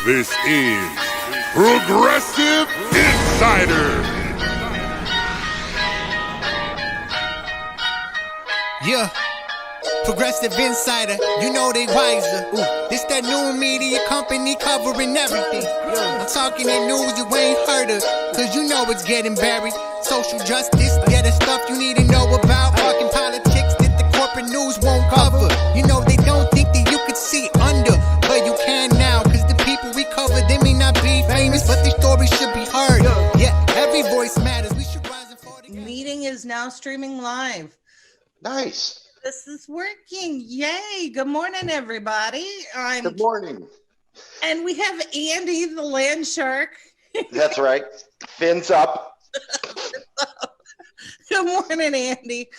This is Progressive Insider. Yeah, Progressive Insider, you know they wiser. This that new media company covering everything. I'm talking that news you ain't heard of, cause you know it's getting buried. Social justice, yeah, the stuff you need to know about. Talking politics that the corporate news won't cover. You know they don't think that you could see under, but you can now, cause the people we cover, they may not be famous, but their stories should be heard. Yeah, every voice matters. We should rise and fall together. Meeting is now streaming live. Nice. This is working. Yay. Good morning, everybody. Good morning. And we have Andy, the land shark. That's right. Fins up. Good morning, Andy.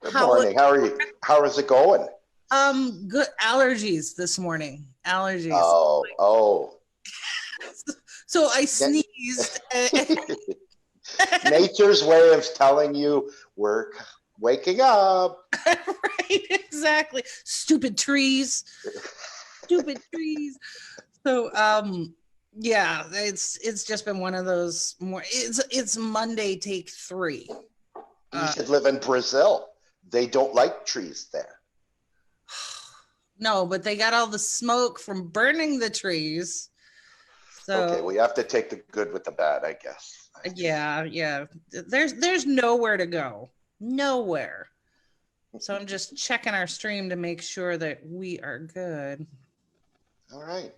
Good morning. How are you? How is it going? Good. Allergies this morning. Allergies. Oh. So I sneezed. Nature's way of telling you we're waking up. Right, exactly. Stupid trees. So yeah, it's just been one of those it's Monday take 3. You should live in Brazil. They don't like trees there. No, but they got all the smoke from burning the trees. So okay, we have to take the good with the bad, I guess. Yeah. There's nowhere to go. Nowhere. So I'm just checking our stream to make sure that we are good. All right.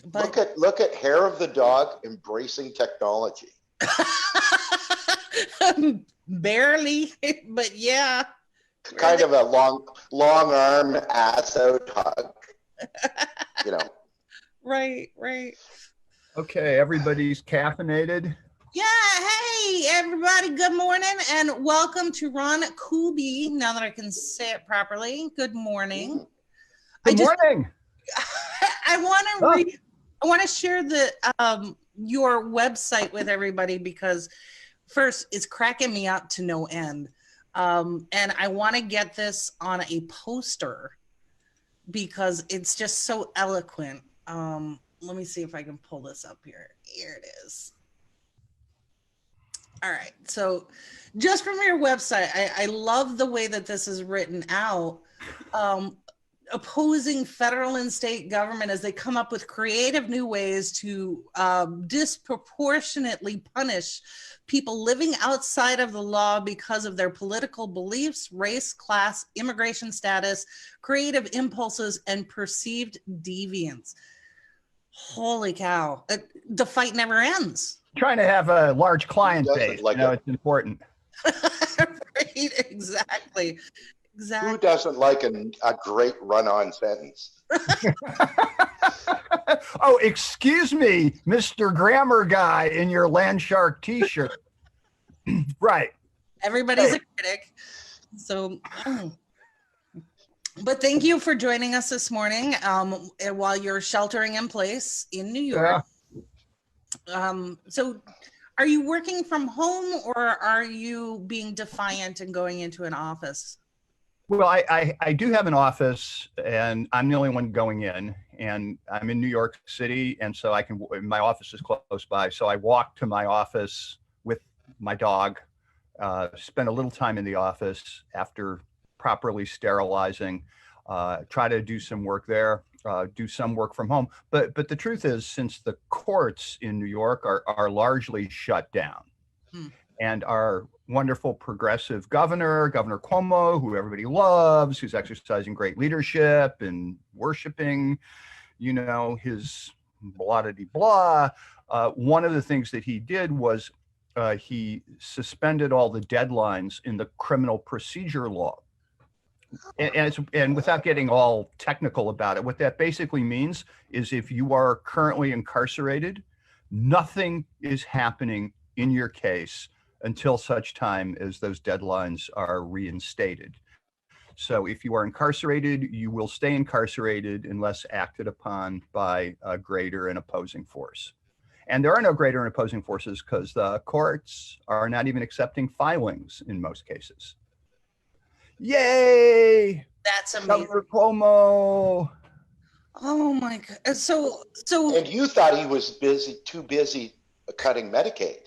But look at Hair of the Dog embracing technology. Barely, but yeah. Kind of a long arm ass out hug. You know. Right. Okay, everybody's caffeinated. Yeah, hey everybody, good morning and welcome to Ron Kuby. Now that I can say it properly, good morning. Good morning. I want to share the your website with everybody because first it's cracking me up to no end. And I want to get this on a poster because it's just so eloquent. Let me see if I can pull this up here. Here it is. All right. So just from your website, I love the way that this is written out. Opposing federal and state government as they come up with creative new ways to disproportionately punish people living outside of the law because of their political beliefs, race, class, immigration status, creative impulses, and perceived deviance. Holy cow. The fight never ends. Trying to have a large client base. Like it's important. Right, exactly. Who doesn't like a great run-on sentence? Oh, excuse me, Mr. Grammar Guy in your Land Shark t-shirt. Right. Everybody's a critic. So, but thank you for joining us this morning while you're sheltering in place in New York. So are you working from home or are you being defiant and going into an office? Well, I do have an office and I'm the only one going in, and I'm in New York City. And so my office is close by. So I walk to my office with my dog, spend a little time in the office after properly sterilizing, try to do some work there, do some work from home. But the truth is, since the courts in New York are largely shut down, and our wonderful progressive governor Cuomo, who everybody loves, who's exercising great leadership and worshiping, his blah-de-blah. One of the things that he did was he suspended all the deadlines in the criminal procedure law. And without getting all technical about it, what that basically means is if you are currently incarcerated, nothing is happening in your case until such time as those deadlines are reinstated. So if you are incarcerated, you will stay incarcerated unless acted upon by a greater and opposing force. And there are no greater and opposing forces because the courts are not even accepting filings in most cases. Yay! That's amazing. Governor Cuomo. Oh my God. So And you thought he was too busy cutting Medicaid.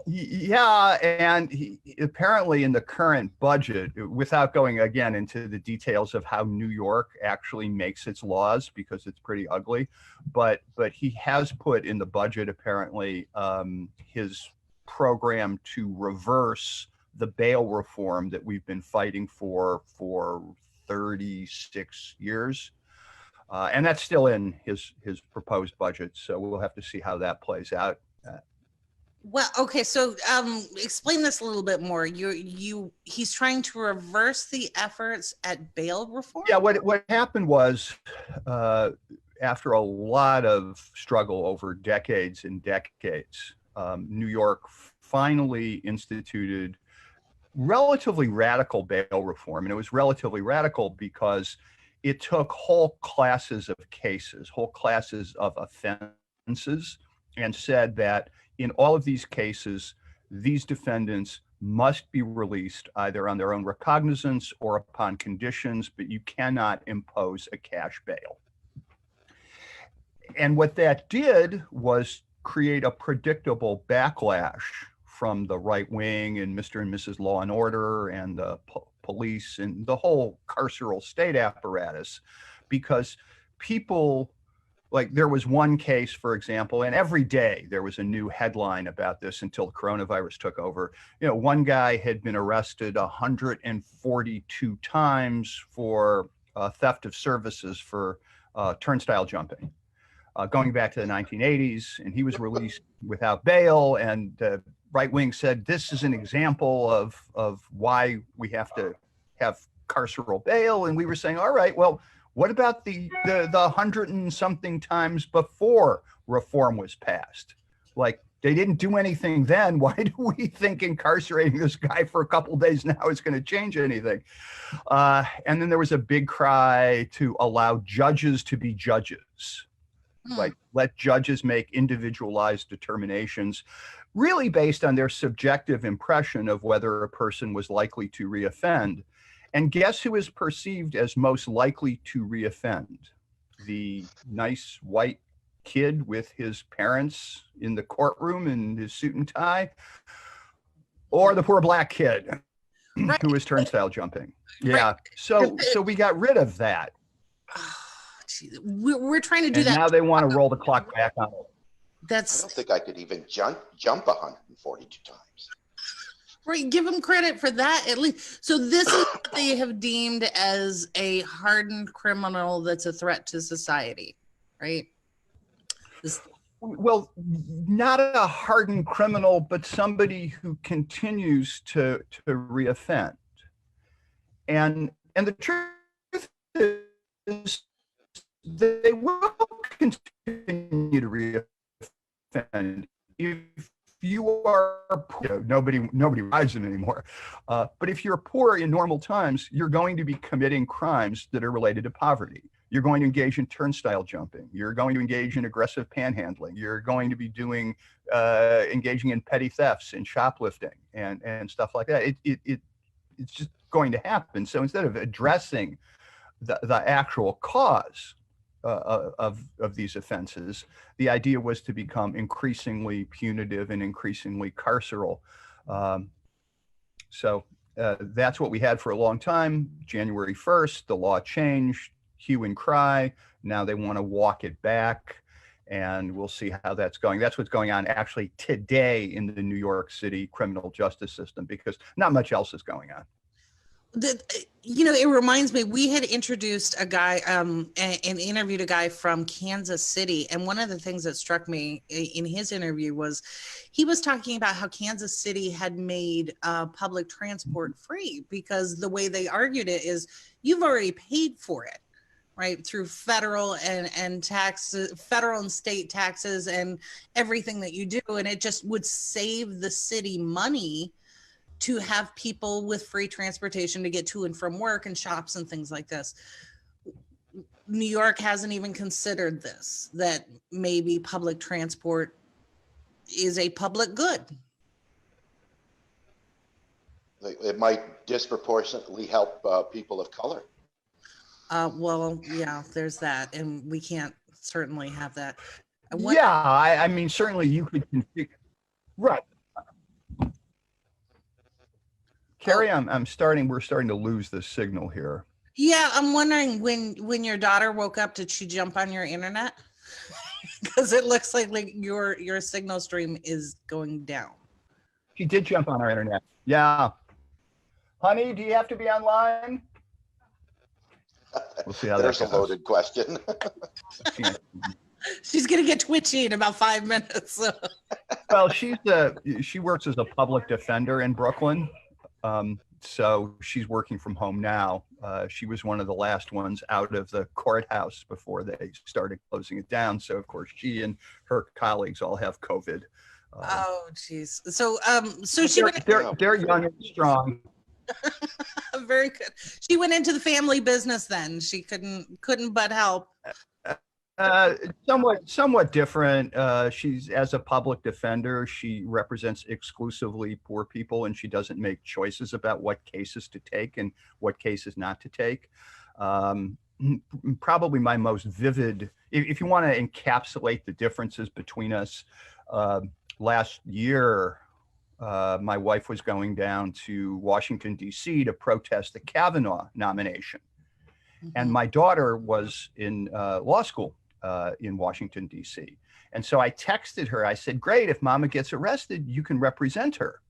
Yeah, and apparently in the current budget, without going again into the details of how New York actually makes its laws, because it's pretty ugly, but he has put in the budget apparently his program to reverse the bail reform that we've been fighting for 36 years. And that's still in his proposed budget, so we'll have to see how that plays out. well, okay, so explain this a little bit more. He's trying to reverse the efforts at bail reform? Yeah, what happened was after a lot of struggle over decades and decades, New York finally instituted relatively radical bail reform. And it was relatively radical because it took whole classes of cases, whole classes of offenses, and said that in all of these cases, these defendants must be released either on their own recognizance or upon conditions, but you cannot impose a cash bail. And what that did was create a predictable backlash from the right wing and Mr. and Mrs. Law and Order and the police and the whole carceral state apparatus, because people, like there was one case, for example, and every day there was a new headline about this until the coronavirus took over. You know, one guy had been arrested 142 times for theft of services for turnstile jumping, going back to the 1980s, and he was released without bail. And the right wing said, this is an example of why we have to have carceral bail. And we were saying, all right, well, what about the 100 and something times before reform was passed? Like, they didn't do anything then. Why do we think incarcerating this guy for a couple of days now is going to change anything? And then there was a big cry to allow judges to be judges. Like, let judges make individualized determinations, really based on their subjective impression of whether a person was likely to reoffend. And guess who is perceived as most likely to reoffend? The nice white kid with his parents in the courtroom in his suit and tie, or the poor black kid who was turnstile jumping. Yeah. So we got rid of that. We're trying to do that. And now they want to roll the clock back on it. I don't think I could even jump 142 times. Right, give them credit for that at least. So this is what they have deemed as a hardened criminal that's a threat to society, right? Well, not a hardened criminal, but somebody who continues to reoffend. And the truth is, they will continue to reoffend if you are poor. Nobody rides them anymore. But if you're poor in normal times, you're going to be committing crimes that are related to poverty. You're going to engage in turnstile jumping. You're going to engage in aggressive panhandling. You're going to be engaging in petty thefts and shoplifting and stuff like that. It's just going to happen. So instead of addressing the actual cause of these offenses, the idea was to become increasingly punitive and increasingly carceral. So that's what we had for a long time. January 1st, the law changed, hue and cry. Now they want to walk it back, and we'll see how that's going. That's what's going on actually today in the New York City criminal justice system, because not much else is going on. It reminds me, we had introduced a guy and interviewed a guy from Kansas City. And one of the things that struck me in his interview was he was talking about how Kansas City had made public transport free, because the way they argued it is you've already paid for it, right? Through federal and taxes, federal and state taxes and everything that you do. And it just would save the city money to have people with free transportation to get to and from work and shops and things like this. New York hasn't even considered this, that maybe public transport is a public good. It might disproportionately help people of color. Well, yeah, there's that, and we can't certainly have that. Yeah, I mean, certainly you could configure. Right. Kerri, we're starting to lose the signal here. Yeah, I'm wondering when your daughter woke up, did she jump on your internet? Because it looks like your signal stream is going down. She did jump on our internet. Yeah. Honey, do you have to be online? We'll see how There's that a goes. loaded question. She's gonna get twitchy in about 5 minutes. So. Well, she works as a public defender in Brooklyn. So she's working from home now. She was one of the last ones out of the courthouse before they started closing it down. So of course she and her colleagues all have COVID. Oh, geez. So she went. They're young and strong. Very good. She went into the family business then. She couldn't but help. Somewhat different. She's, as a public defender, she represents exclusively poor people, and she doesn't make choices about what cases to take and what cases not to take. Probably my most vivid, if you want to encapsulate the differences between us, last year, my wife was going down to Washington, D.C. to protest the Kavanaugh nomination. Mm-hmm. And my daughter was in law school in Washington, D.C. And so I texted her. I said, great, if Mama gets arrested, you can represent her.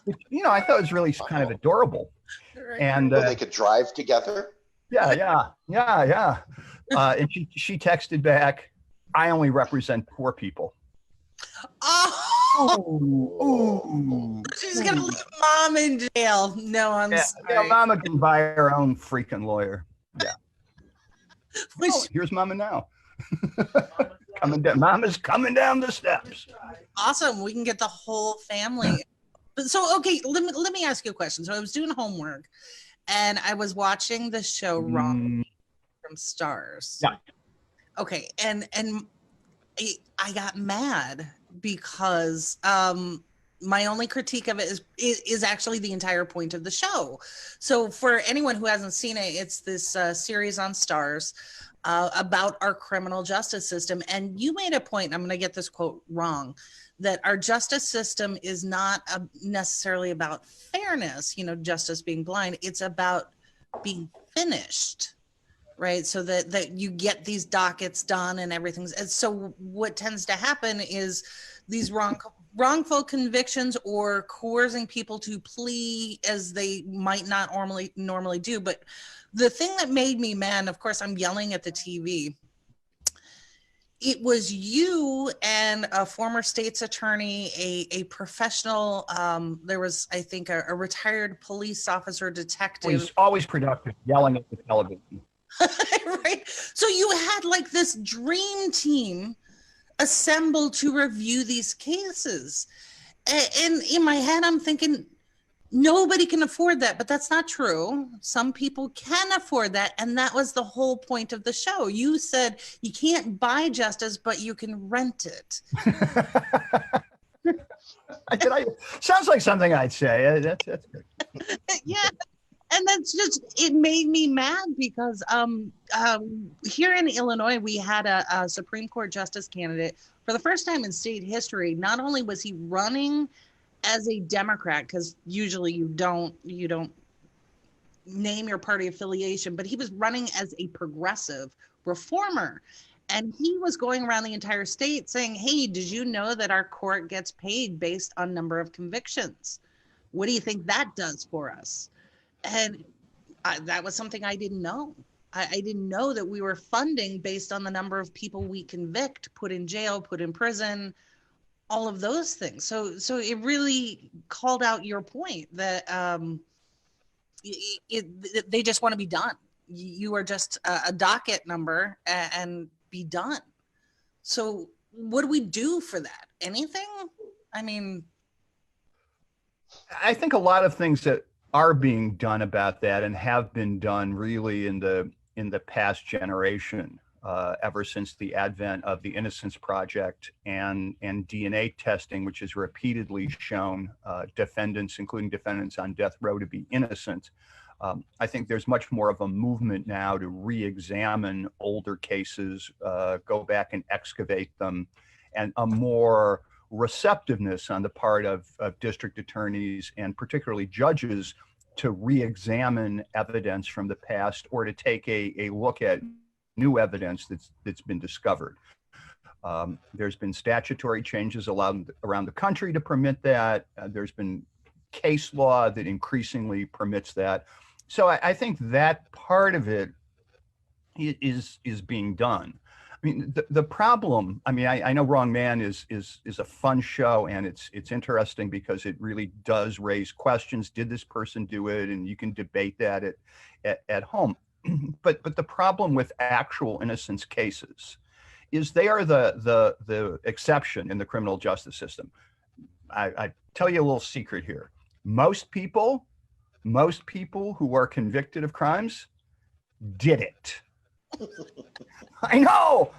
Which, I thought was really kind of adorable. Right. And they could drive together? Yeah. And she texted back, I only represent poor people. Oh, she's gonna leave Mom in jail. No, I'm sorry. Mama can buy her own freaking lawyer. Yeah. Here's Mama now. Coming down. Mama's coming down the steps. Awesome. We can get the whole family. So, okay, let me ask you a question. So I was doing homework, and I was watching the show Ronald from Starz. Yeah. Okay, and I got mad because my only critique of it is actually the entire point of the show. So for anyone who hasn't seen it, it's this series on Starz about our criminal justice system. And you made a point, I'm going to get this quote wrong, that our justice system is not necessarily about fairness, justice being blind. It's about being finished. Right. So that you get these dockets done and everything's. And so what tends to happen is these wrongful convictions or coercing people to plea as they might not normally do. But the thing that made me mad, of course, I'm yelling at the TV. It was you and a former state's attorney, a professional. There was, I think, a retired police officer, detective. He's always productive, yelling at the television. Right. So you had like this dream team assembled to review these cases. And in my head, I'm thinking, nobody can afford that, but that's not true. Some people can afford that. And that was the whole point of the show. You said you can't buy justice, but you can rent it. Sounds like something I'd say. That's good. Yeah. And that's just, it made me mad because here in Illinois, we had a Supreme Court justice candidate for the first time in state history. Not only was he running as a Democrat, because usually you don't name your party affiliation, but he was running as a progressive reformer. And he was going around the entire state saying, hey, did you know that our court gets paid based on number of convictions? What do you think that does for us? And that was something I didn't know. I didn't know that we were funding based on the number of people we convict, put in jail, put in prison, all of those things. So it really called out your point that they just want to be done. You are just a docket number and be done. So what do we do for that? Anything? I mean, I think a lot of things that are being done about that and have been done really in the past generation, ever since the advent of the Innocence Project and DNA testing, which has repeatedly shown defendants, including defendants on death row, to be innocent. I think there's much more of a movement now to re-examine older cases, go back and excavate them, and a more receptiveness on the part of district attorneys and particularly judges to re-examine evidence from the past or to take a look at new evidence that's been discovered. There's been statutory changes allowed around the country to permit that. There's been case law that increasingly permits that. So I think that part of it is being done. I mean, the problem, I mean, I know Wrong Man is a fun show, and it's interesting because it really does raise questions. Did this person do it? And you can debate that at home. But the problem with actual innocence cases is they are the exception in the criminal justice system. I tell you a little secret here. Most people who are convicted of crimes did it. I know.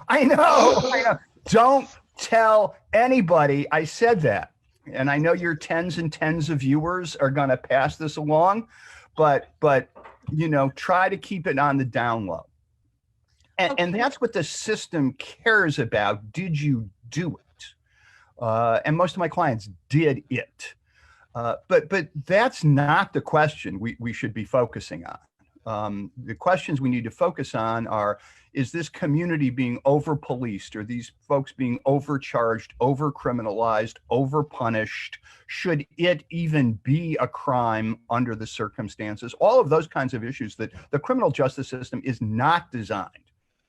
Don't tell anybody I said that. And I know your tens and tens of viewers are going to pass this along, but you know, try to keep it on the down low. And that's what the system cares about. Did you do it? And most of my clients did it. But that's not the question we should be focusing on. The questions we need to focus on are, is this community being over-policed? Are these folks being overcharged, over-criminalized, over-punished? Should it even be a crime under the circumstances? All of those kinds of issues that the criminal justice system is not designed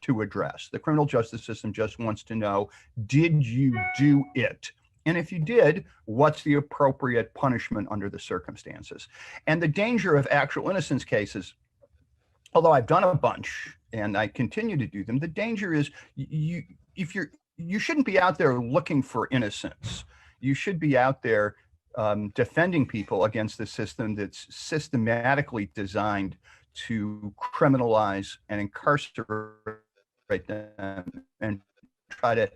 to address. The criminal justice system just wants to know, did you do it? And if you did, what's the appropriate punishment under the circumstances? And the danger of actual innocence cases, although I've done a bunch and I continue to do them, the danger is you shouldn't be out there looking for innocence. You should be out there defending people against the system that's systematically designed to criminalize and incarcerate them and try to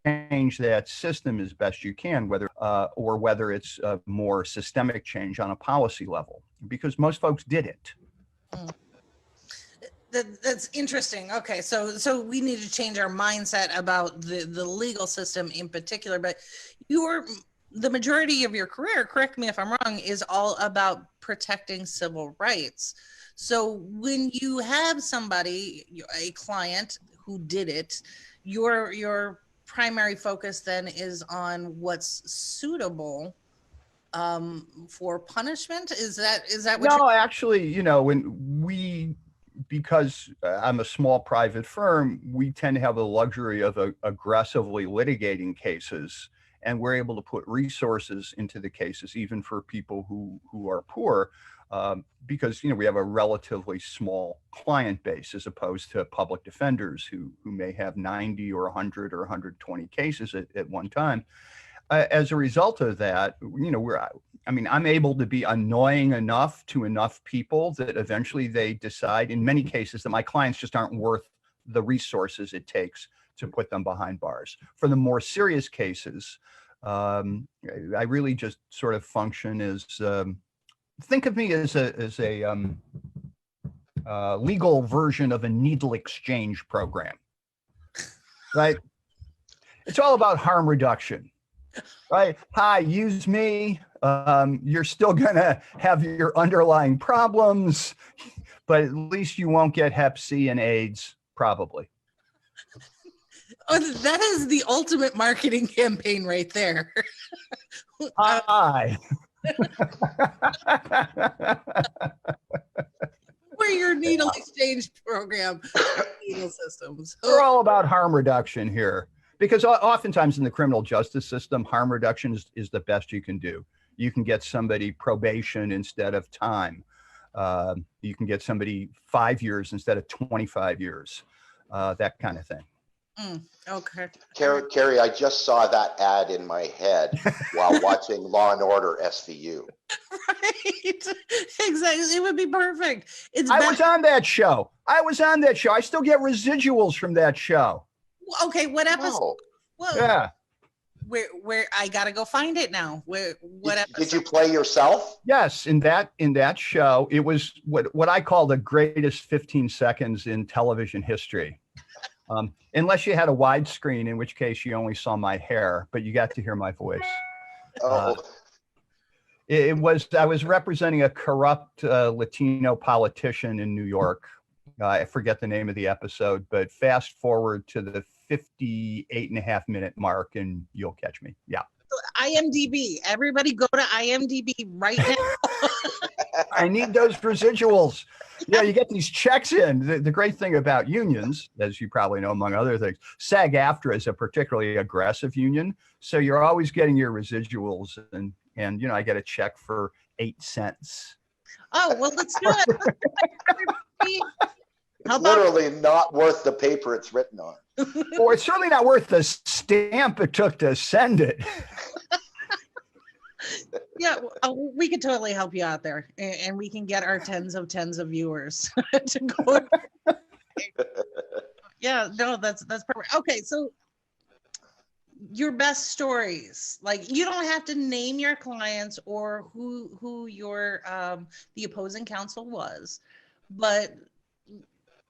change that system as best you can, whether it's a more systemic change on a policy level, because most folks did it. That's interesting. Okay, so we need to change our mindset about the legal system in particular. But the majority of your career, correct me if I'm wrong, is all about protecting civil rights. So when you have somebody, a client who did it, your primary focus then is on what's suitable for punishment. Is that what? No, actually, you know, because I'm a small private firm, we tend to have the luxury of aggressively litigating cases, and we're able to put resources into the cases, even for people who are poor, because, you know, we have a relatively small client base as opposed to public defenders who may have 90 or 100 or 120 cases at one time. As a result of that, you know, I'm able to be annoying enough to enough people that eventually they decide, in many cases, that my clients just aren't worth the resources it takes to put them behind bars. For the more serious cases, I really just sort of function as, think of me as a legal version of a needle exchange program, right? It's all about harm reduction. Right? Hi, use me. You're still going to have your underlying problems, but at least you won't get Hep C and AIDS, probably. Oh, that is the ultimate marketing campaign right there. Hi. We're your needle exchange program, needle systems. We're all about harm reduction here. Because oftentimes in the criminal justice system, harm reduction is the best you can do. You can get somebody probation instead of time. You can get somebody 5 years instead of 25 years, that kind of thing. Okay. Kerri, I just saw that ad in my head while watching Law and Order SVU. Right. Exactly. It would be perfect. I was on that show. I still get residuals from that show. Okay, what episode? Oh. Whoa. Yeah. where I gotta go find it now. What Did you play yourself? Yes, in that show, it was what I call the greatest 15 seconds in television history. Unless you had a widescreen, in which case you only saw my hair, but you got to hear my voice. Oh. I was representing a corrupt Latino politician in New York. I forget the name of the episode, but fast forward to the 58.5-minute mark and you'll catch me. Yeah. IMDb. Everybody go to IMDb right now. I need those residuals. Yeah, you get these checks in. The great thing about unions, as you probably know, among other things, SAG-AFTRA is a particularly aggressive union. So you're always getting your residuals, and I get a check for 8 cents. Oh, well, let's do it. How about Literally not worth the paper it's written on. Or it's certainly not worth the stamp it took to send it. Yeah, we could totally help you out there, and we can get our tens of viewers to go. Yeah, no, that's perfect. Okay, so your best stories, like, you don't have to name your clients or who your the opposing counsel was, but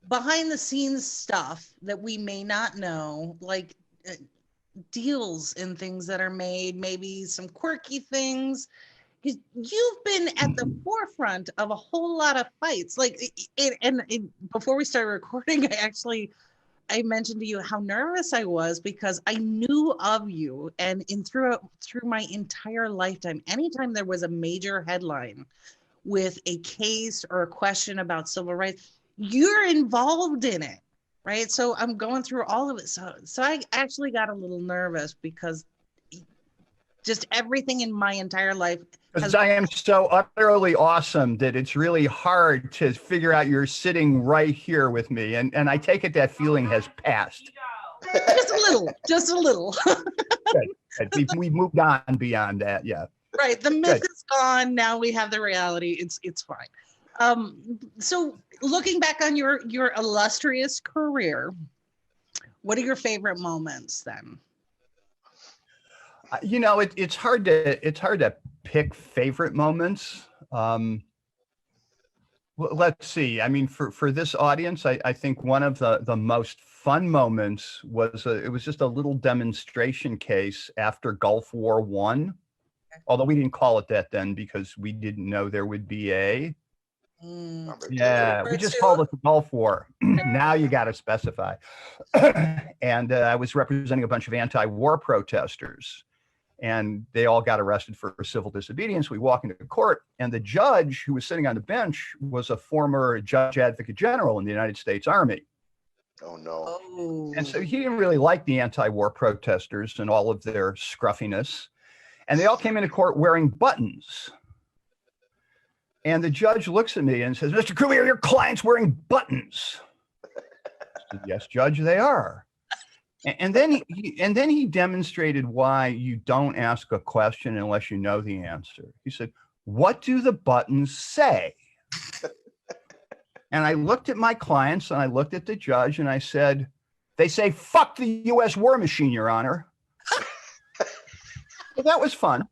behind the scenes stuff that we may not know, like deals and things that are made, maybe some quirky things. You've been at the forefront of a whole lot of fights. Like, before we started recording, I mentioned to you how nervous I was because I knew of you, and through my entire lifetime, anytime there was a major headline with a case or a question about civil rights, you're involved in it, right? So I'm going through all of it. So I actually got a little nervous because just everything in my entire life. Because I am so utterly awesome that it's really hard to figure out you're sitting right here with me. And I take it that feeling has passed. Just a little. Good. We've moved on beyond that. Yeah. Right. The myth is gone. Now we have the reality. It's fine. So looking back on your illustrious career, what are your favorite moments then? It's hard to pick favorite moments. Let's see. I mean, for this audience, I think one of the most fun moments was it was just a little demonstration case after Gulf War I, although we didn't call it that then because we didn't know there would be a. Yeah, we just called it the Gulf War. Now you got to specify. And I was representing a bunch of anti-war protesters, and they all got arrested for civil disobedience. We walk into court, and the judge who was sitting on the bench was a former judge advocate general in the United States Army. Oh, no. Oh. And so he didn't really like the anti-war protesters and all of their scruffiness. And they all came into court wearing buttons. And the judge looks at me and says, "Mr. Kuby, are your clients wearing buttons?" I said, "Yes, Judge, they are." And then he demonstrated why you don't ask a question unless you know the answer. He said, "What do the buttons say?" And I looked at my clients and I looked at the judge and I said, "They say, 'Fuck the U.S. war machine, Your Honor.'" So that was fun.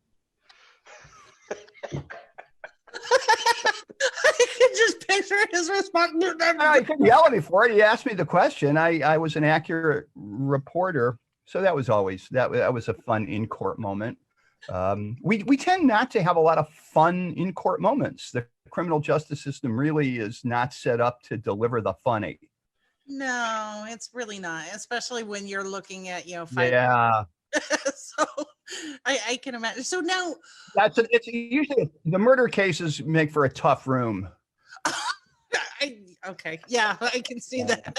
I can just picture his response. I couldn't yell at me for it. He asked me the question. I was an accurate reporter, so that was a fun in-court moment. We tend not to have a lot of fun in-court moments. The criminal justice system really is not set up to deliver the funny. No, it's really not, especially when you're looking at fight. Yeah. So I can imagine. So now It's usually the murder cases make for a tough room. Okay, yeah, I can see that.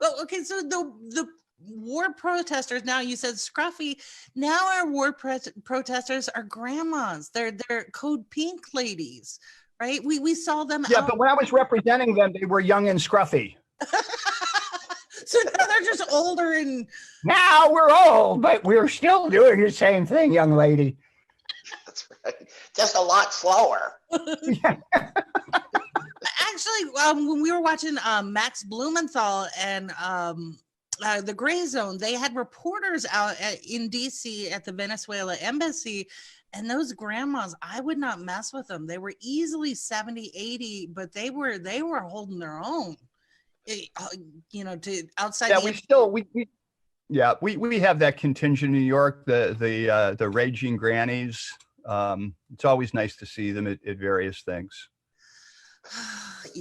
Well, okay, so the war protesters, now you said scruffy. Now our war protesters are grandmas. They're Code Pink ladies, right? We saw them. Yeah, but when I was representing them, they were young and scruffy. So now they're just older and. Now we're old, but we're still doing the same thing, young lady. That's right. Just a lot slower. Yeah. Actually, when we were watching Max Blumenthal and the gray zone. They had reporters out in DC at the Venezuela embassy, and those grandmas, I would not mess with them. They were easily 70, 80, but they were holding their own. To outside. Yeah, we have that contingent in New York, the raging grannies. It's always nice to see them at various things.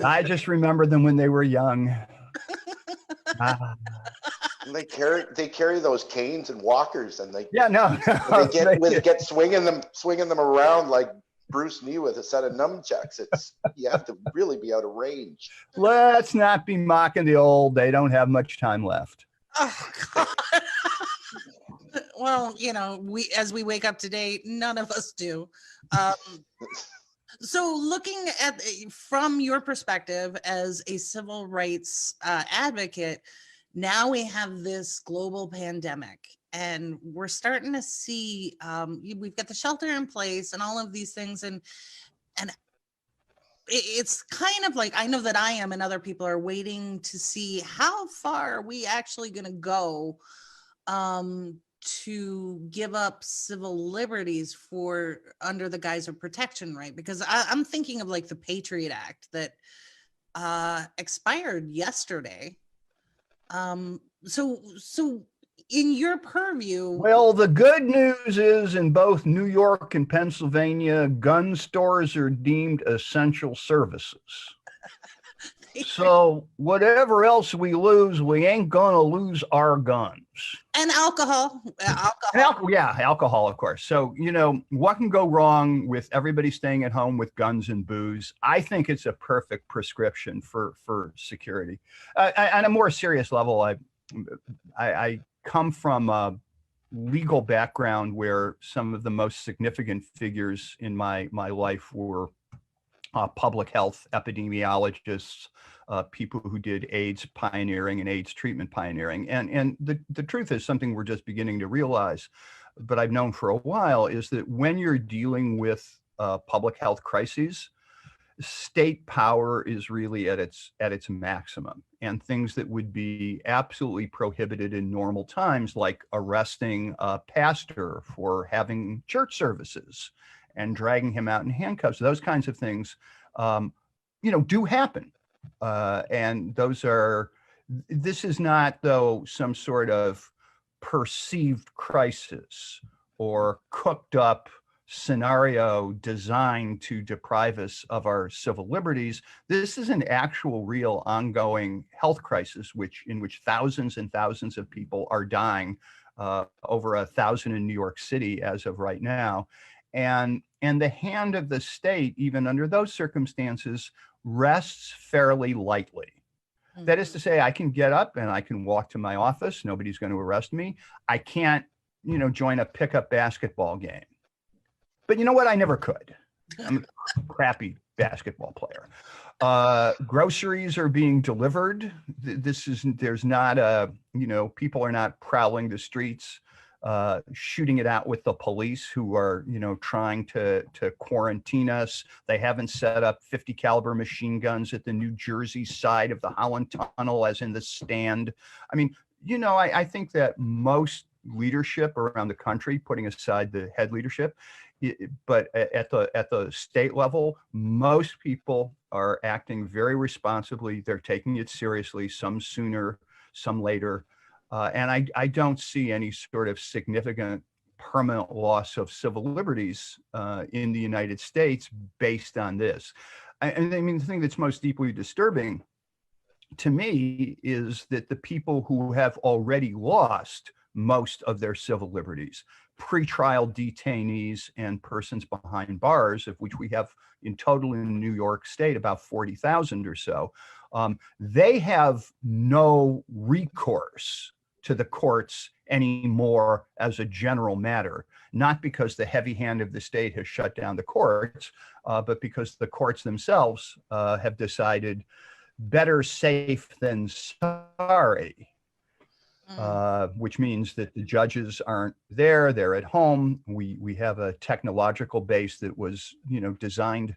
I just remember them when they were young. They carry those canes and walkers, and they get swinging them around like Bruce Lee with a set of nunchucks. You have to really be out of range. Let's not be mocking the old. They don't have much time left. Oh, God. Well, as we wake up today, none of us do. So looking at from your perspective as a civil rights advocate, now we have this global pandemic, and we're starting to see we've got the shelter in place and all of these things, and it's kind of like, I know that I am and other people are waiting to see how far are we actually going to go to give up civil liberties for under the guise of protection, right? Because I'm thinking of like the Patriot Act that expired yesterday. So in your purview. Well, the good news is in both New York and Pennsylvania, gun stores are deemed essential services. So whatever else we lose, we ain't gonna lose our guns. And alcohol. Alcohol, of course. So, what can go wrong with everybody staying at home with guns and booze? I think it's a perfect prescription for security. On a more serious level, I come from a legal background where some of the most significant figures in my life were public health epidemiologists, people who did AIDS pioneering and AIDS treatment pioneering. And the truth is, something we're just beginning to realize, but I've known for a while, is that when you're dealing with public health crises, state power is really at its maximum, and things that would be absolutely prohibited in normal times, like arresting a pastor for having church services and dragging him out in handcuffs, those kinds of things, do happen. And this is not, though, some sort of perceived crisis or cooked up scenario designed to deprive us of our civil liberties. This is an actual, real, ongoing health crisis, in which thousands and thousands of people are dying, over 1,000 in New York City as of right now. And the hand of the state, even under those circumstances, rests fairly lightly. Mm-hmm. That is to say, I can get up and I can walk to my office. Nobody's going to arrest me. I can't, join a pickup basketball game. But you know what? I never could. I'm a crappy basketball player. Groceries are being delivered. There's not people are not prowling the streets, shooting it out with the police who are, trying to quarantine us. They haven't set up 50 caliber machine guns at the New Jersey side of the Holland Tunnel, as in the Stand. I mean, I think that most leadership around the country, putting aside the head leadership, but at the state level, most people are acting very responsibly. They're taking it seriously, some sooner, some later. And I don't see any sort of significant permanent loss of civil liberties in the United States based on this. And I mean, the thing that's most deeply disturbing to me is that the people who have already lost most of their civil liberties, pretrial detainees and persons behind bars, of which we have in total in New York State about 40,000 or so, they have no recourse to the courts anymore as a general matter, not because the heavy hand of the state has shut down the courts, but because the courts themselves have decided better safe than sorry. Which means that the judges aren't there, they're at home. We have a technological base that was, designed.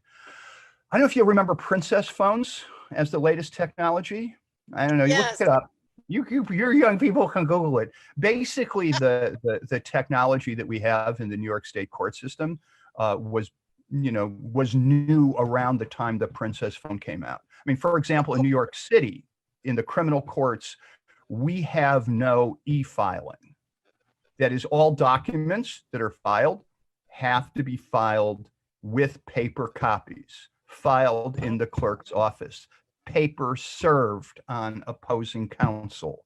I don't know if you remember Princess phones as the latest technology. I don't know, you look it up. Your young people can Google it. Basically, the technology that we have in the New York State court system was new around the time the Princess phone came out. I mean, for example, in New York City, in the criminal courts, we have no e-filing. That is, all documents that are filed have to be filed with paper copies, filed in the clerk's office, paper served on opposing counsel.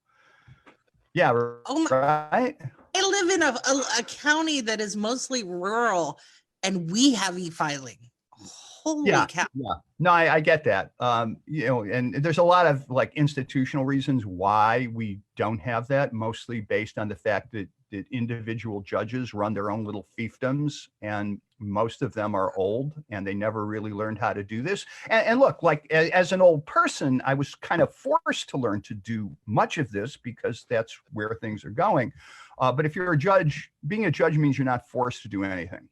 Yeah, right? I live in a county that is mostly rural, and we have e-filing. Holy cow. Yeah. No, I get that. And there's a lot of like institutional reasons why we don't have that, mostly based on the fact that individual judges run their own little fiefdoms, and most of them are old and they never really learned how to do this. And look, like as an old person, I was kind of forced to learn to do much of this because that's where things are going. But if you're a judge, being a judge means you're not forced to do anything.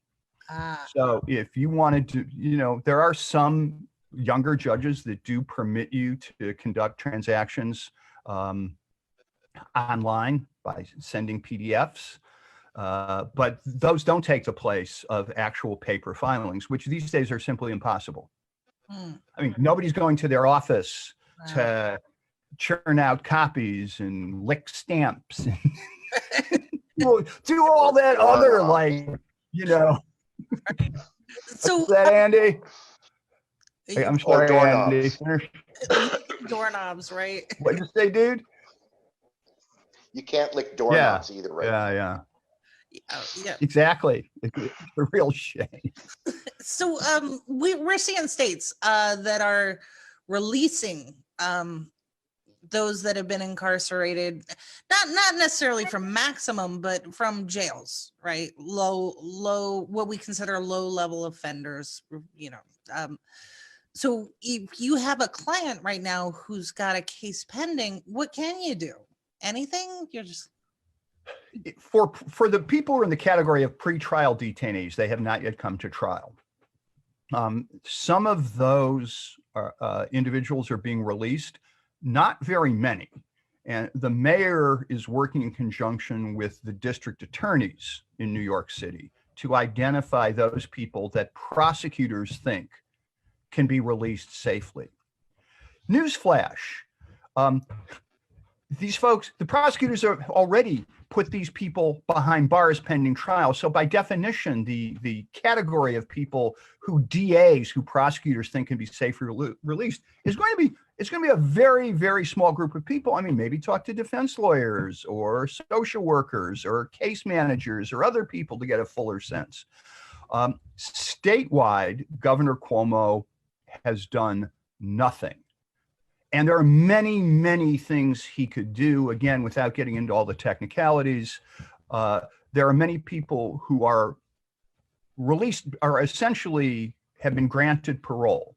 So if you wanted to, there are some younger judges that do permit you to conduct transactions online by sending PDFs, but those don't take the place of actual paper filings, which these days are simply impossible. I mean, nobody's going to their office to churn out copies and lick stamps and do all that other, So what's that, Andy? I'm sorry, Andy. Doorknobs, right? What'd you say, dude? You can't lick doorknobs either, right? Yeah. Exactly. It's a real shame. So we're seeing states that are releasing those that have been incarcerated, not necessarily from maximum, but from jails, right? Low, what we consider low level offenders, so if you have a client right now who's got a case pending, what can you do? Anything? You're just for the people who are in the category of pretrial detainees, they have not yet come to trial. Some of those individuals are being released, not very many. And the mayor is working in conjunction with the district attorneys in New York City to identify those people that prosecutors think can be released safely. Newsflash. These folks, the prosecutors have already put these people behind bars pending trial. So by definition, the category of people who DAs, who prosecutors think can be safely released, is going to be a very, very small group of people. I mean, maybe talk to defense lawyers or social workers or case managers or other people to get a fuller sense. Statewide, Governor Cuomo has done nothing. And there are many, many things he could do, again, without getting into all the technicalities. There are many people who are released, are essentially have been granted parole,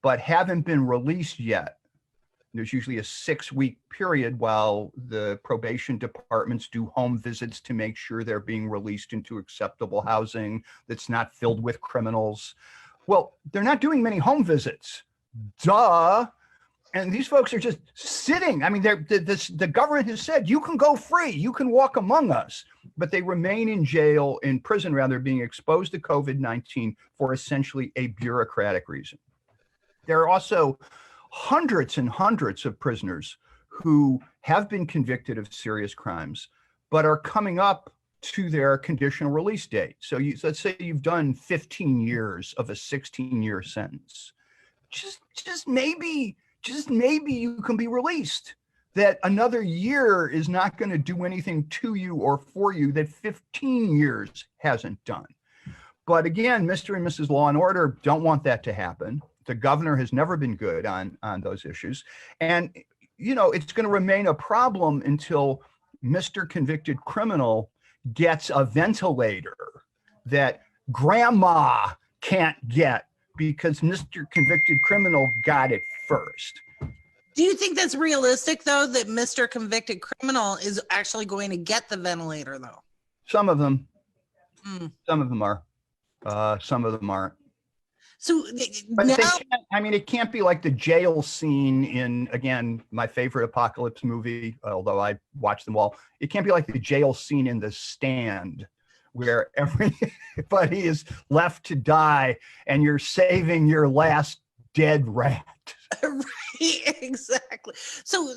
but haven't been released yet. There's usually a 6-week period while the probation departments do home visits to make sure they're being released into acceptable housing that's not filled with criminals. Well, they're not doing many home visits. Duh. And these folks are just sitting. I mean, the government has said, you can go free, you can walk among us, but they remain in jail, in prison rather, being exposed to COVID-19 for essentially a bureaucratic reason. There are also hundreds and hundreds of prisoners who have been convicted of serious crimes, but are coming up to their conditional release date. So let's say you've done 15 years of a 16-year sentence. Just maybe you can be released. That another year is not going to do anything to you or for you that 15 years hasn't done. But again, Mr. and Mrs. Law and Order don't want that to happen. The governor has never been good on those issues. And, it's going to remain a problem until Mr. Convicted Criminal gets a ventilator that grandma can't get because Mr. Convicted Criminal got it first. Do you think that's realistic, though, that Mr. Convicted Criminal is actually going to get the ventilator, though? Some of them. Some of them are. Some of them aren't. So But now, it can't be like the jail scene in, again, my favorite apocalypse movie, although I watch them all. It can't be like the jail scene in The Stand, where everybody is left to die and you're saving your last dead rat. right, exactly. So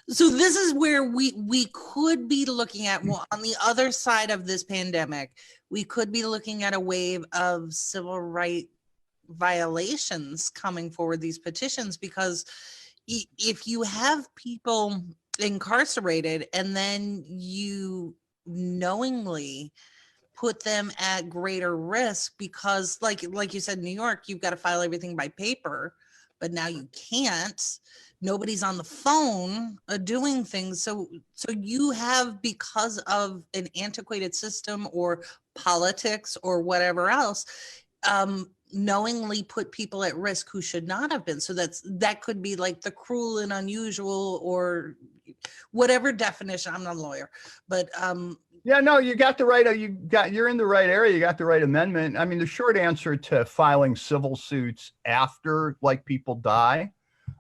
this is where we could be looking at, well, on the other side of this pandemic, we could be looking at a wave of civil rights violations coming forward, these petitions, because if you have people incarcerated and then you knowingly put them at greater risk, because like you said, New York, you've got to file everything by paper, but now you can't. Nobody's on the phone doing things. So you have, because of an antiquated system or politics or whatever else, knowingly put people at risk who should not have been. So that could be like the cruel and unusual, or whatever definition. I'm not a lawyer, but yeah, no, you got the right. You're in the right area. You got the right amendment. I mean, the short answer to filing civil suits after, like, people die,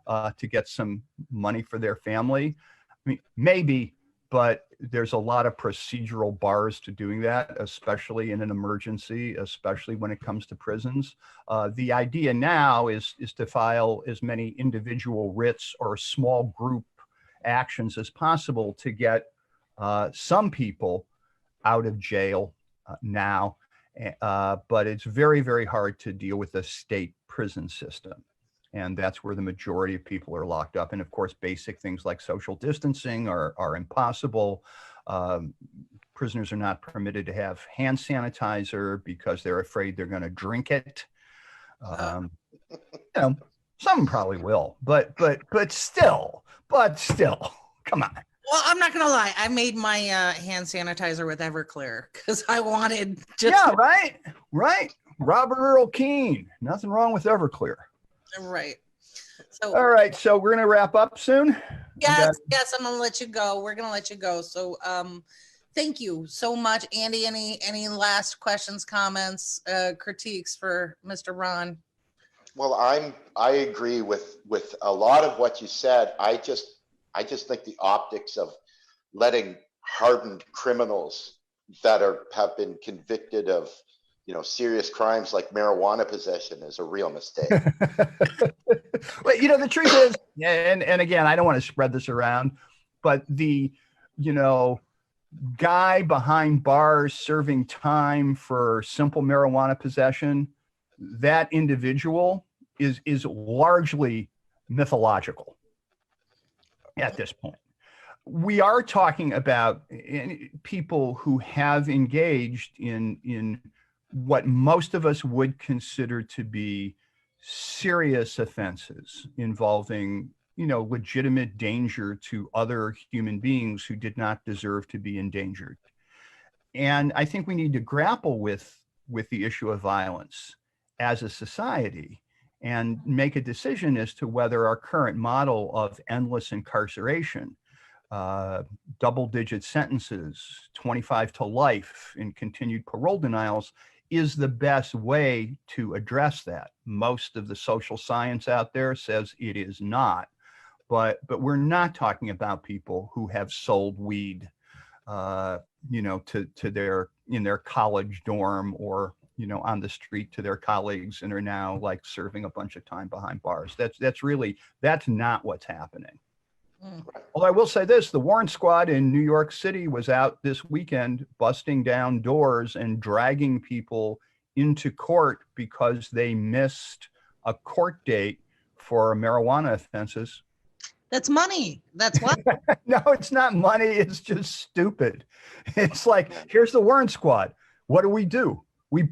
to get some money for their family, I mean, maybe, but there's a lot of procedural bars to doing that, especially in an emergency, especially when it comes to prisons. The idea now is to file as many individual writs or small group actions as possible to get some people out of jail now, but it's very, very hard to deal with the state prison system. And that's where the majority of people are locked up. And of course, basic things like social distancing are impossible. Prisoners are not permitted to have hand sanitizer because they're afraid they're going to drink it. You know, some probably will, but still, come on. Well, I'm not gonna lie. I made my hand sanitizer with Everclear because I wanted just. Yeah, right. Robert Earl Keen. Nothing wrong with Everclear. Right. So. All right. So we're gonna wrap up soon. Yes. I'm gonna let you go. We're gonna let you go. So, thank you so much, Andy. Any last questions, comments, critiques for Mr. Ron? Well, I agree with a lot of what you said. I just think the optics of letting hardened criminals that have been convicted of, serious crimes like marijuana possession is a real mistake. But the truth is, and again, I don't want to spread this around, but the, guy behind bars serving time for simple marijuana possession, that individual is largely mythological at this point. We are talking about people who have engaged in what most of us would consider to be serious offenses involving, legitimate danger to other human beings who did not deserve to be endangered. And I think we need to grapple with the issue of violence as a society and make a decision as to whether our current model of endless incarceration, double-digit sentences, 25 to life, and continued parole denials is the best way to address that. Most of the social science out there says it is not, but we're not talking about people who have sold weed, in their college dorm or on the street to their colleagues and are now like serving a bunch of time behind bars. That's not what's happening. Although I will say this, the Warren Squad in New York City was out this weekend busting down doors and dragging people into court because they missed a court date for marijuana offenses. That's money. That's what? No, it's not money. It's just stupid. It's like, here's the Warren Squad. What do? We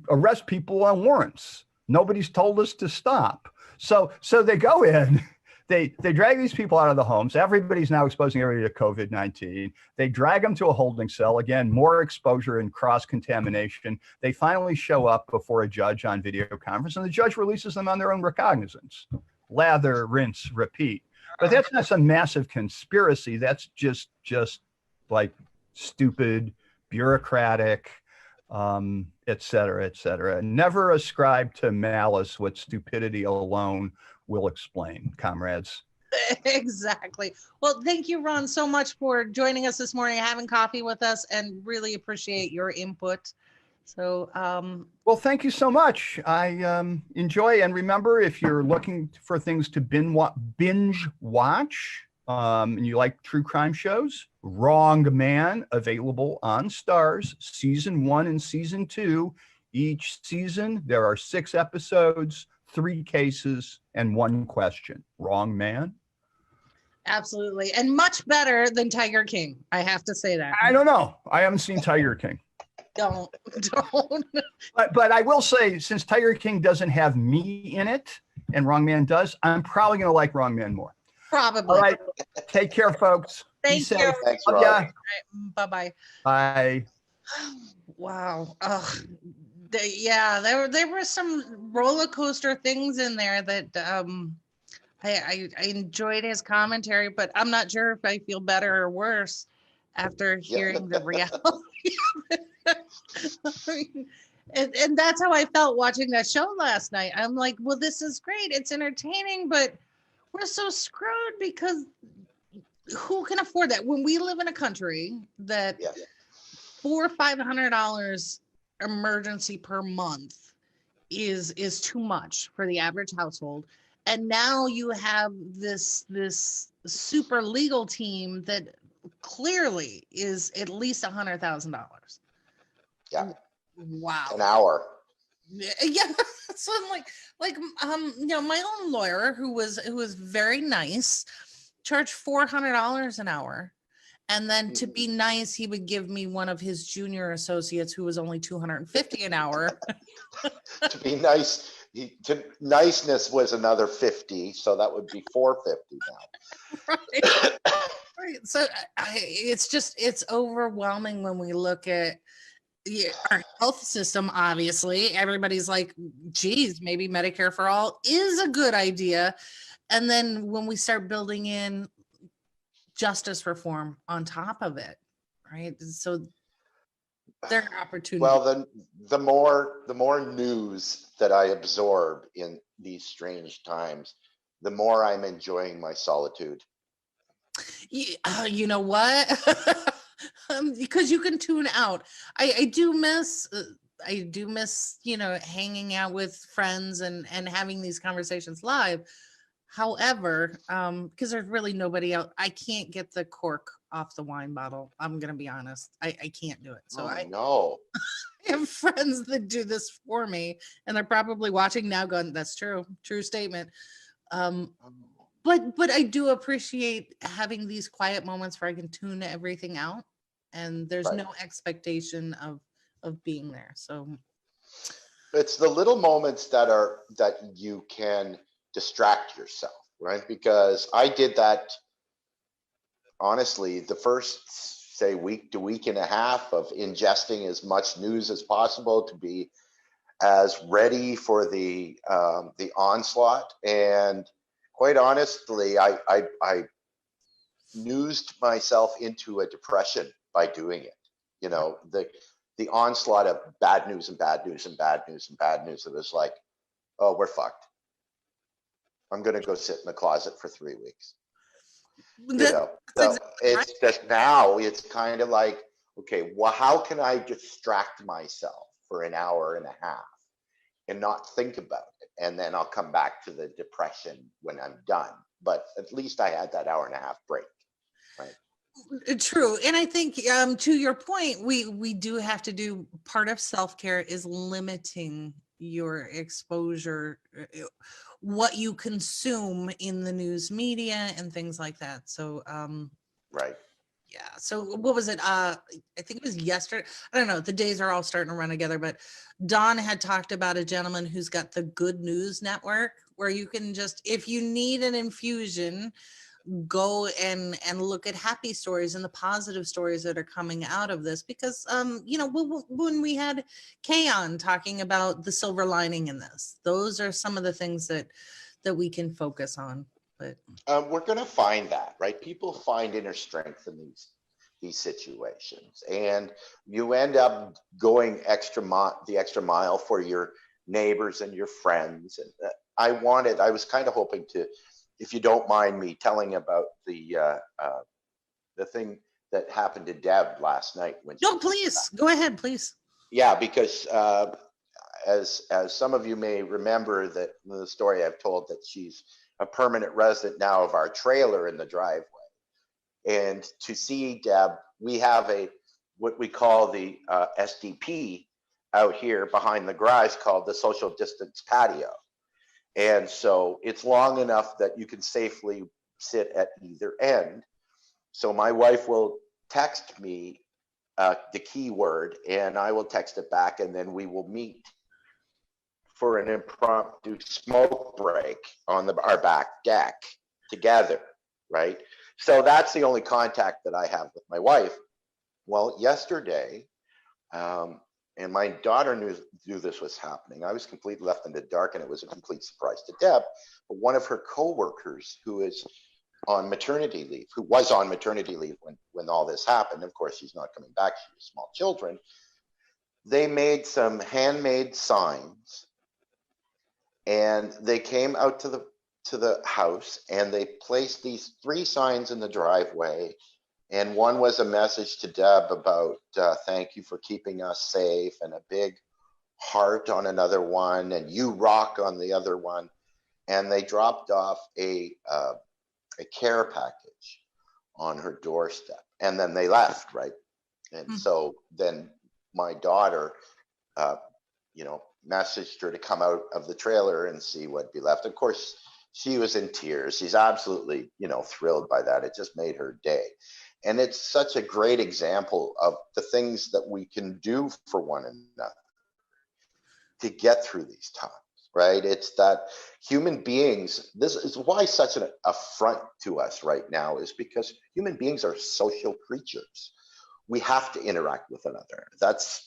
arrest people on warrants. Nobody's told us to stop. So they go in. They drag these people out of the homes. Everybody's now exposing everybody to COVID-19. They drag them to a holding cell. Again, more exposure and cross-contamination. They finally show up before a judge on video conference, and the judge releases them on their own recognizance. Lather, rinse, repeat. But that's not some massive conspiracy. That's just like stupid, bureaucratic, et cetera, et cetera. Never ascribe to malice what stupidity alone will explain, comrades. Exactly. Well, thank you, Ron, so much for joining us this morning, having coffee with us, and really appreciate your input. So, well, thank you so much. I enjoy, and remember, if you're looking for things to binge watch, and you like true crime shows, Wrong Man, available on Starz, season 1 and season 2. Each season, there are 6 episodes, 3 cases, and 1 question. Wrong Man. Absolutely. And much better than Tiger King. I have to say that. I don't know. I haven't seen Tiger King. Don't. But I will say, since Tiger King doesn't have me in it and Wrong Man does, I'm probably going to like Wrong Man more. Probably. All right. Take care, folks. Thank you. Thanks, Ron. Right, bye-bye. Bye. Wow. Yeah, there were some roller coaster things in there that I enjoyed his commentary, but I'm not sure if I feel better or worse after hearing the reality. And that's how I felt watching that show last night. I'm like, well, this is great. It's entertaining, but we're so screwed because who can afford that? When we live in a country that $400 or $500 emergency per month is too much for the average household. And now you have this super legal team that clearly is at least $100,000. Yeah. Wow. An hour. Yeah. So I'm like, my own lawyer who was very nice, charged $400 an hour. And then to be nice, he would give me one of his junior associates who was only $250 an hour. To be nice, niceness was another 50, so that would be $450 now. Right. So it's overwhelming when we look at our health system. Obviously, everybody's like, geez, maybe Medicare for all is a good idea. And then when we start building in justice reform on top of it, right? So there are opportunities. Well, then the more news that I absorb in these strange times, the more I'm enjoying my solitude. You know what? Because you can tune out. I do miss hanging out with friends and having these conversations live. However, because there's really nobody else, I can't get the cork off the wine bottle. I'm gonna be honest. I can't do it. So I have friends that do this for me, and they're probably watching now going, that's true statement. But I do appreciate having these quiet moments where I can tune everything out, and there's no expectation of being there. So it's the little moments that you can distract yourself, right? Because I did that, honestly, the first, say, week to week and a half of ingesting as much news as possible to be as ready for the onslaught. And quite honestly, I snoozed myself into a depression by doing it. You know, the onslaught of bad news and bad news and bad news and bad news. It was like, oh, we're fucked. I'm going to go sit in the closet for 3 weeks. So it's just now it's kind of like, okay, well, how can I distract myself for an hour and a half and not think about it? And then I'll come back to the depression when I'm done. But at least I had that hour and a half break. Right. True. And I think to your point, we do have to do part of self-care is limiting your exposure, what you consume in the news media and things like that. So right. Yeah. So what was it? I think it was yesterday. I don't know. The days are all starting to run together, but Don had talked about a gentleman who's got the Good News Network where you can just, if you need an infusion, go and look at happy stories and the positive stories that are coming out of this, because when we had Kay on talking about the silver lining in this, those are some of the things that we can focus on. But we're going to find that, right? People find inner strength in these situations, and you end up going the extra mile for your neighbors and your friends. And I was kind of hoping to, if you don't mind me telling about the thing that happened to Deb last night when No, please go ahead, please. Yeah, because as some of you may remember, that the story I've told, that she's a permanent resident now of our trailer in the driveway. And to see Deb, we have what we call the SDP out here behind the garage, called the social distance patio. And so it's long enough that you can safely sit at either end. So my wife will text me the keyword, and I will text it back, and then we will meet for an impromptu smoke break on our back deck together, right? So that's the only contact that I have with my wife. Well, yesterday, and my daughter knew this was happening. I was completely left in the dark, and it was a complete surprise to Deb. But one of her coworkers, who was on maternity leave when all this happened, of course, she's not coming back, she has small children, they made some handmade signs, and they came out to the house, and they placed these 3 signs in the driveway. And one was a message to Deb about thank you for keeping us safe, and a big heart on another one, and you rock on the other one. And they dropped off a care package on her doorstep, and then they left, right? And so then my daughter, messaged her to come out of the trailer and see what'd be left. Of course, she was in tears. She's absolutely, thrilled by that. It just made her day. And it's such a great example of the things that we can do for one another to get through these times, right? It's that human beings, this is why such an affront to us right now, is because human beings are social creatures. We have to interact with another.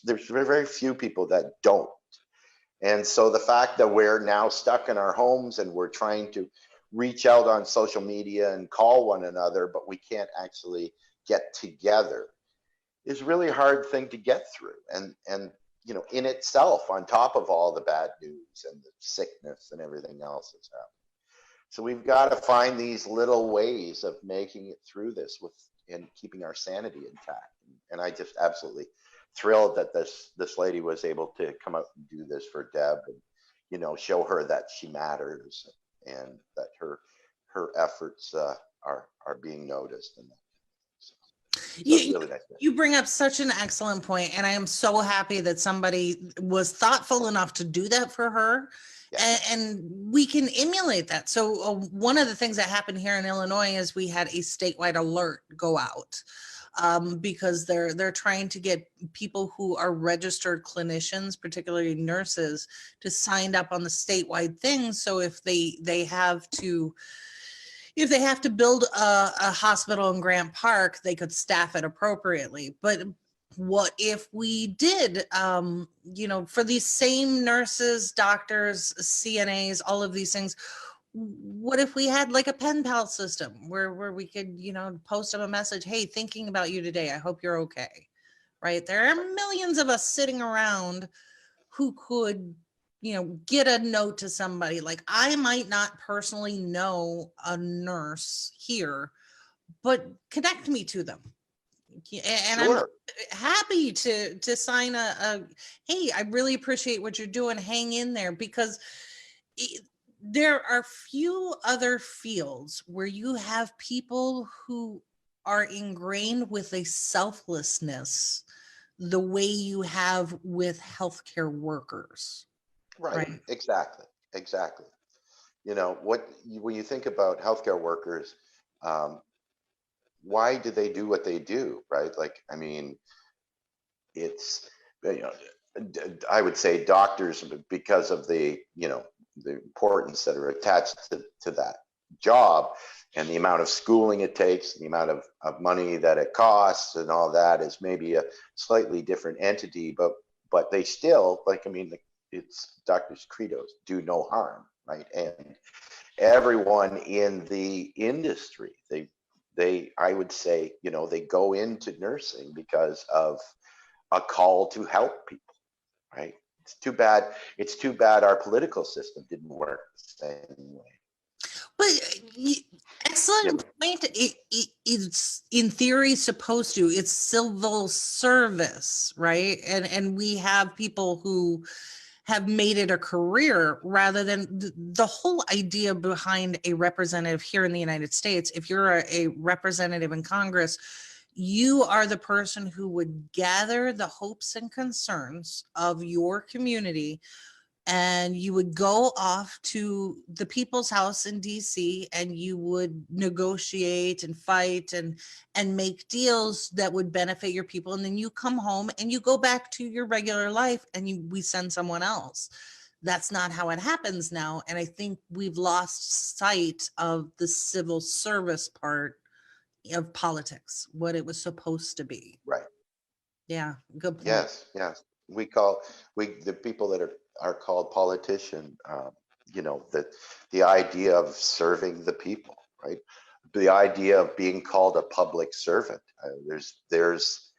There's very, very few people that don't. And so the fact that we're now stuck in our homes and we're trying to reach out on social media and call one another, but we can't actually get together, is really a hard thing to get through. And in itself, on top of all the bad news and the sickness and everything else that's happening. So we've got to find these little ways of making it through this and keeping our sanity intact. And I just absolutely thrilled that this lady was able to come out and do this for Deb, and show her that she matters, and that her efforts are being noticed. And really nice. You bring up such an excellent point, and I am so happy that somebody was thoughtful enough to do that for her. Yeah. And we can emulate that. So one of the things that happened here in Illinois is we had a statewide alert go out. Because they're trying to get people who are registered clinicians, particularly nurses, to sign up on the statewide thing. So if they have to build a hospital in Grant Park, they could staff it appropriately. But what if we did, for these same nurses, doctors, CNAs, all of these things, what if we had like a pen pal system where we could, post them a message, hey, thinking about you today, I hope you're okay, right? There are millions of us sitting around who could, get a note to somebody. Like, I might not personally know a nurse here, but connect me to them. And sure. I'm happy to sign hey, I really appreciate what you're doing. Hang in there, because there are few other fields where you have people who are ingrained with a selflessness the way you have with healthcare workers. Right? Exactly. When you think about healthcare workers, why do they do what they do, right? Like, I mean, it's, I would say doctors, because of the importance that are attached to that job, and the amount of schooling it takes, the amount of money that it costs, and all that, is maybe a slightly different entity, but they still, it's doctors' credos, do no harm, right? And everyone in the industry, I would say, they go into nursing because of a call to help people, right? It's too bad our political system didn't work the same way. But excellent point. It's in theory supposed to. It's civil service, right? And we have people who have made it a career rather than the whole idea behind a representative here in the United States. If you're a representative in Congress, you are the person who would gather the hopes and concerns of your community, and you would go off to the people's house in DC and you would negotiate and fight and make deals that would benefit your people. And then you come home and you go back to your regular life and we send someone else. That's not how it happens now. And I think we've lost sight of the civil service part of politics, what it was supposed to be. Right. Yeah, good point. Yes. The people that are called politician, the idea of serving the people, right? The idea of being called a public servant. There's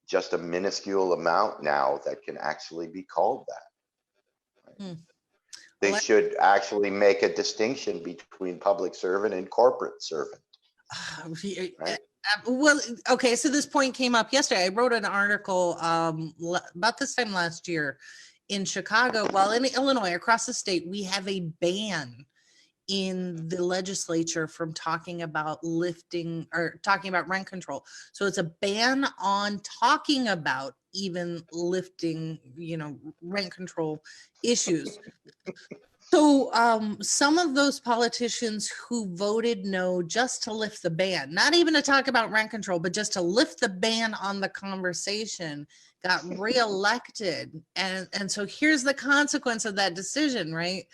just a minuscule amount now that can actually be called that. Right? They should actually make a distinction between public servant and corporate servant. Right? Well, okay, so this point came up yesterday. I wrote an article about this time last year in Chicago. Well, in Illinois, across the state, we have a ban in the legislature from talking about lifting or talking about rent control. So it's a ban on talking about even lifting, rent control issues. So some of those politicians who voted no just to lift the ban, not even to talk about rent control, but just to lift the ban on the conversation, got reelected. And so here's the consequence of that decision, right?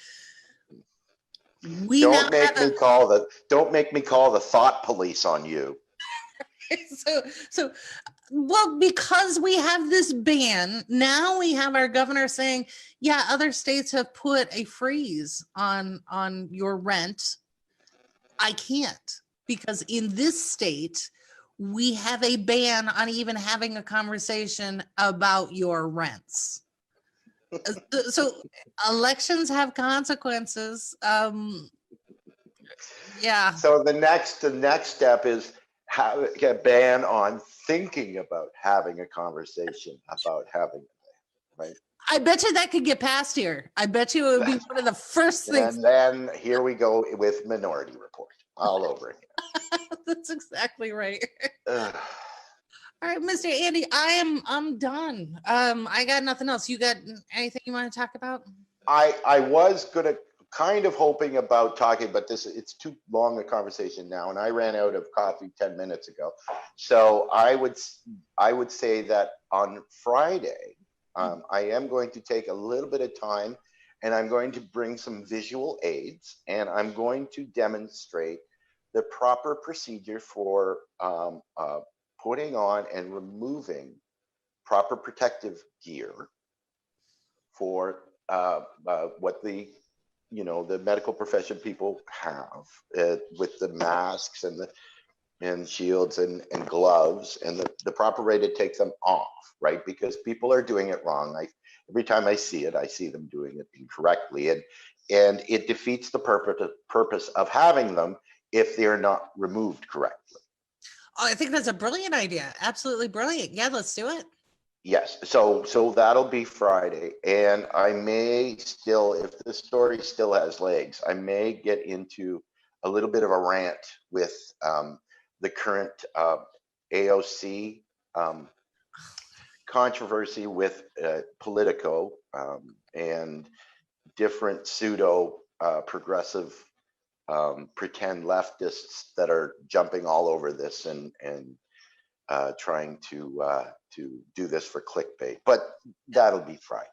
Don't make me call the thought police on you. Well, because we have this ban, now we have our governor saying, yeah, other states have put a freeze on your rent. I can't, because in this state, we have a ban on even having a conversation about your rents. So elections have consequences. Yeah. So the next step is a ban on thinking about having a conversation about having it, right? I bet you that could get passed here. I bet you it would be one of the first things. And then here we go with Minority Report all over again. That's exactly right. All right, Mr. Andy, I'm done. I got nothing else. You got anything you want to talk about? I was gonna kind of hoping about talking, but it's too long a conversation now, and I ran out of coffee 10 minutes ago. So I would say that on Friday, I am going to take a little bit of time, and I'm going to bring some visual aids, and I'm going to demonstrate the proper procedure for putting on and removing proper protective gear for what the medical profession people have with the masks and shields and gloves, and the proper way to take them off, right? Because people are doing it wrong. Every time I see it, I see them doing it incorrectly, and it defeats the purpose of having them if they're not removed correctly. Oh, I think that's a brilliant idea. Absolutely brilliant. Yeah, let's do it. Yes, so that'll be Friday, and I may still, if the story still has legs, I may get into a little bit of a rant with the current AOC controversy with Politico and different pseudo progressive pretend leftists that are jumping all over this and trying to do this for clickbait, but that'll be Friday.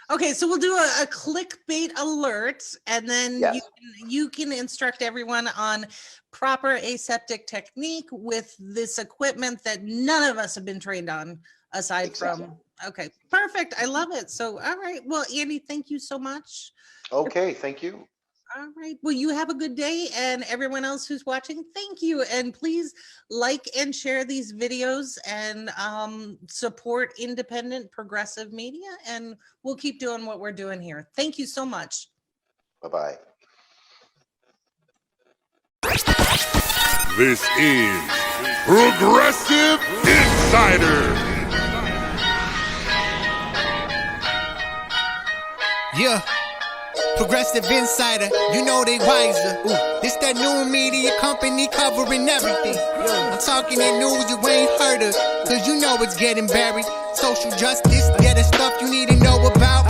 Okay, so we'll do a clickbait alert, and then yes. you can instruct everyone on proper aseptic technique with this equipment that none of us have been trained on aside from. Okay, perfect. I love it. So, all right. Well, Andy, thank you so much. Okay, thank you. All right. Well, you have a good day, and everyone else who's watching, thank you. And please like and share these videos and support independent progressive media. And we'll keep doing what we're doing here. Thank you so much. Bye-bye. This is Progressive Insider. Yeah. Progressive Insider, you know they wiser. This that new media company covering everything. I'm talking that news you ain't heard of, cause you know it's getting buried. Social justice, yeah, the stuff you need to know about.